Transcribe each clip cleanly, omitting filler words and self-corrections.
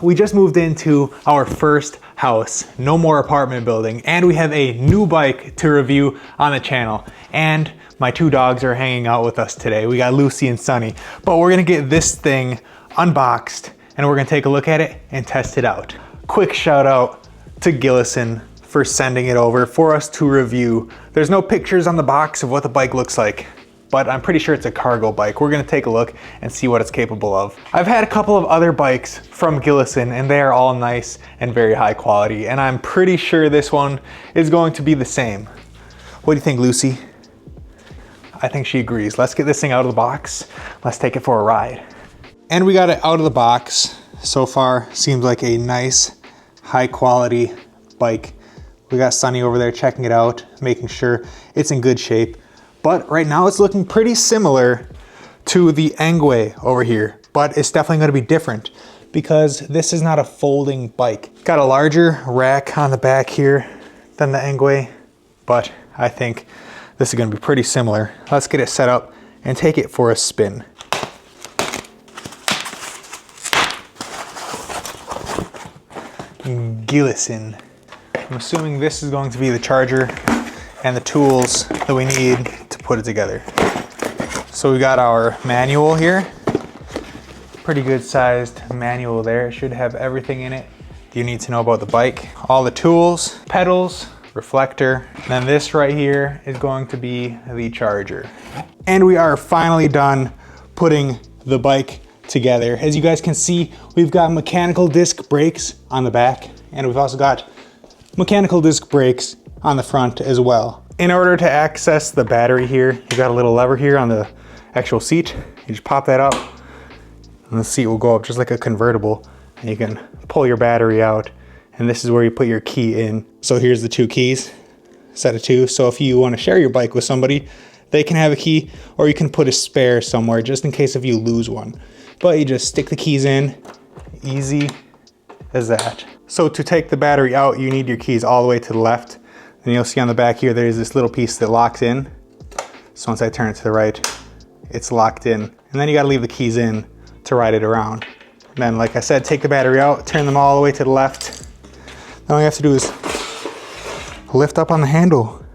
We just moved into our first house, no more apartment building, and we have a new bike to review on the channel. And my two dogs are hanging out with us today. We got Lucy and Sunny, but we're gonna get this thing unboxed and we're gonna take a look at it and test it out. Quick shout out to GELEISEN for sending it over for us to review. There's no pictures on the box of what the bike looks like, but I'm pretty sure it's a cargo bike. We're gonna take a look and see what it's capable of. I've had a couple of other bikes from GELEISEN and they are all nice and very high quality, and I'm pretty sure this one is going to be the same. What do you think, Lucy? I think she agrees. Let's get this thing out of the box. Let's take it for a ride. And we got it out of the box. So far, seems like a nice, high quality bike. We got Sunny over there checking it out, making sure it's in good shape. But right now it's looking pretty similar to the Engwe over here, but it's definitely gonna be different because this is not a folding bike. Got a larger rack on the back here than the Engwe, but I think this is gonna be pretty similar. Let's get it set up and take it for a spin. GELEISEN. I'm assuming this is going to be the charger and the tools that we need to put it together. So we got our manual here. Pretty good sized manual there. It should have everything in it you need to know about the bike. All the tools, pedals, reflector. And then this right here is going to be the charger. And we are finally done putting the bike together. As you guys can see, we've got mechanical disc brakes on the back, and we've also got mechanical disc brakes on the front as well. In order to access the battery here, you got a little lever here on the actual seat. You just pop that up and the seat will go up just like a convertible, and you can pull your battery out, and this is where you put your key in. So here's the two keys, set of two. So if you want to share your bike with somebody, they can have a key, or you can put a spare somewhere just in case if you lose one. But you just stick the keys in, easy as that. So to take the battery out, you need your keys all the way to the left. And you'll see on the back here, there's this little piece that locks in. So once I turn it to the right, it's locked in. And then you gotta leave the keys in to ride it around. And then, like I said, take the battery out, turn them all the way to the left. Then all you have to do is lift up on the handle.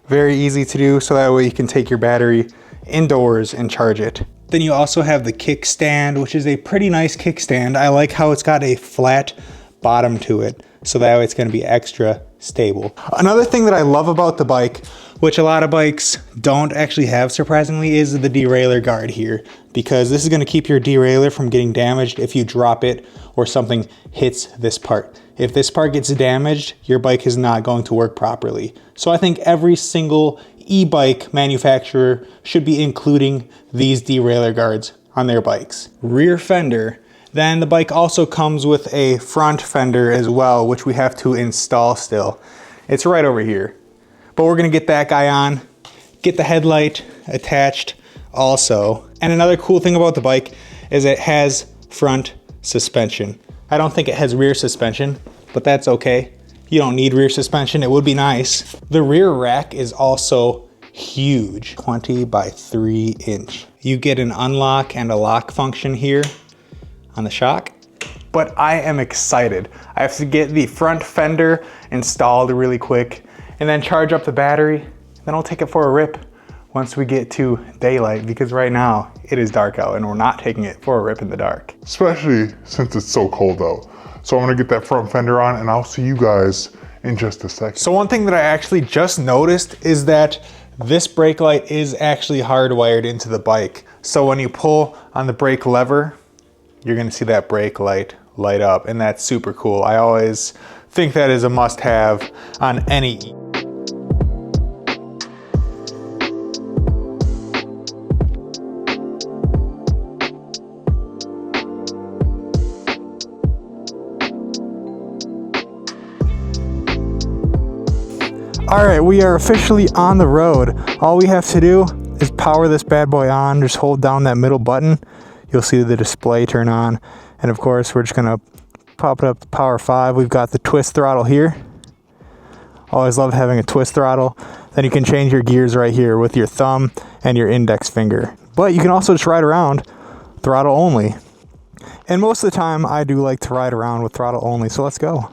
Very easy to do, so that way you can take your battery indoors and charge it. Then you also have the kickstand, which is a pretty nice kickstand. I like how it's got a flat bottom to it, so that way it's gonna be extra stable. Another thing that I love about the bike, which a lot of bikes don't actually have surprisingly, is the derailleur guard here, because this is gonna keep your derailleur from getting damaged if you drop it or something hits this part. If this part gets damaged, your bike is not going to work properly. So I think every single e-bike manufacturer should be including these derailleur guards on their bikes. Rear fender. Then the bike also comes with a front fender as well, which we have to install still. It's right over here. But we're gonna get that guy on, get the headlight attached also. And another cool thing about the bike is it has front suspension. I don't think it has rear suspension, but that's okay. You don't need rear suspension, it would be nice. The rear rack is also huge, 20 by 3 inch. You get an unlock and a lock function here on the shock. But I am excited. I have to get the front fender installed really quick and then charge up the battery. Then I'll take it for a rip once we get to daylight, because right now it is dark out and we're not taking it for a rip in the dark. Especially since it's so cold out. So I'm gonna get that front fender on and I'll see you guys in just a second. So one thing that I actually just noticed is that this brake light is actually hardwired into the bike. So when you pull on the brake lever, you're gonna see that brake light light up, and that's super cool. I always think that is a must-have on any All right, we are officially on the road. All we have to do is power this bad boy on. Just hold down that middle button. You'll see the display turn on. And of course, we're just gonna pop it up to power 5. We've got the twist throttle here. Always love having a twist throttle. Then you can change your gears right here with your thumb and your index finger. But you can also just ride around throttle only. And most of the time I do like to ride around with throttle only, so let's go.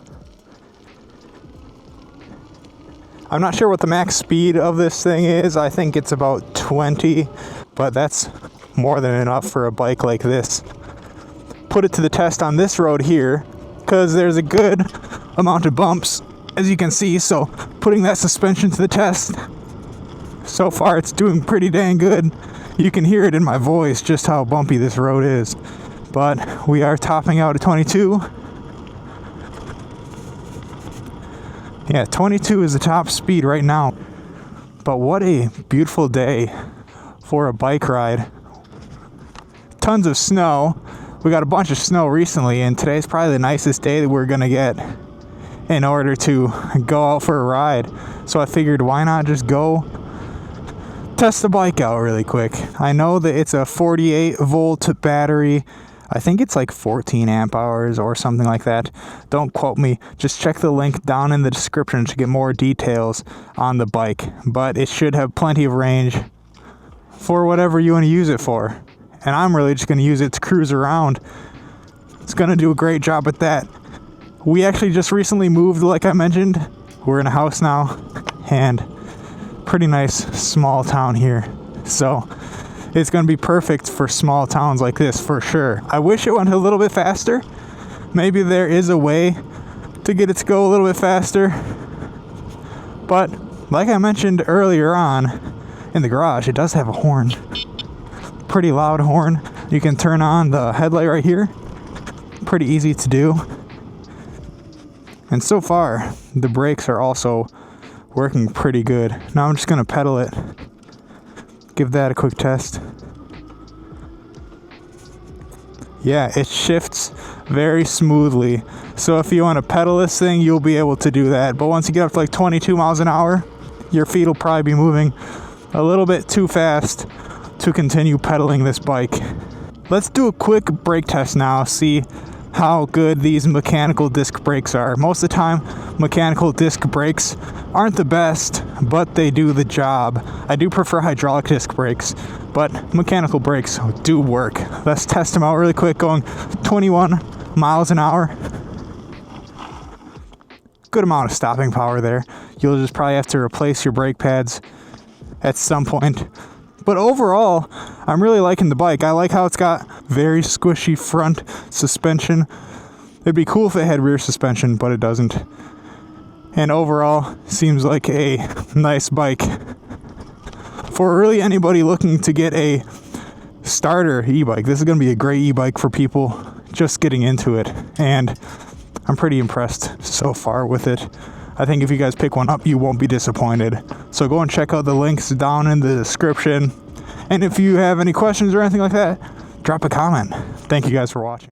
I'm not sure what the max speed of this thing is. I think it's about 20, but that's more than enough for a bike like this. Put it to the test on this road here, because there's a good amount of bumps, as you can see, so putting that suspension to the test, so far it's doing pretty dang good. You can hear it in my voice just how bumpy this road is. But we are topping out at 22. Yeah, 22 is the top speed right now. But what a beautiful day for a bike ride. Tons of snow. We got a bunch of snow recently, and today's probably the nicest day that we're gonna get in order to go out for a ride. So I figured, why not just go test the bike out really quick. I know that it's a 48 volt battery. I think it's like 14 amp hours or something like that. Don't quote me. Just check the link down in the description to get more details on the bike. But it should have plenty of range for whatever you want to use it for. And I'm really just going to use it to cruise around. It's going to do a great job at that. We actually just recently moved, like I mentioned. We're in a house now, and pretty nice small town here. So it's going to be perfect for small towns like this for sure. I wish it went a little bit faster. Maybe there is a way to get it to go a little bit faster. But like I mentioned earlier on, in the garage, it does have a horn. Pretty loud horn. You can turn on the headlight right here. Pretty easy to do. And so far, the brakes are also working pretty good. Now I'm just going to pedal it. Give that a quick test. Yeah, it shifts very smoothly. So if you want to pedal this thing, you'll be able to do that. But once you get up to like 22 miles an hour, your feet will probably be moving a little bit too fast to continue pedaling this bike. Let's do a quick brake test now, see how good these mechanical disc brakes are. Most of the time, mechanical disc brakes aren't the best, but they do the job. I do prefer hydraulic disc brakes, but mechanical brakes do work. Let's test them out really quick, going 21 miles an hour. Good amount of stopping power there. You'll just probably have to replace your brake pads at some point. But overall, I'm really liking the bike. I like how it's got very squishy front suspension. It'd be cool if it had rear suspension, but it doesn't. And overall, seems like a nice bike for really anybody looking to get a starter e-bike. This is going to be a great e-bike for people just getting into it. And I'm pretty impressed so far with it. I think if you guys pick one up, you won't be disappointed. So go and check out the links down in the description. And if you have any questions or anything like that, drop a comment. Thank you guys for watching.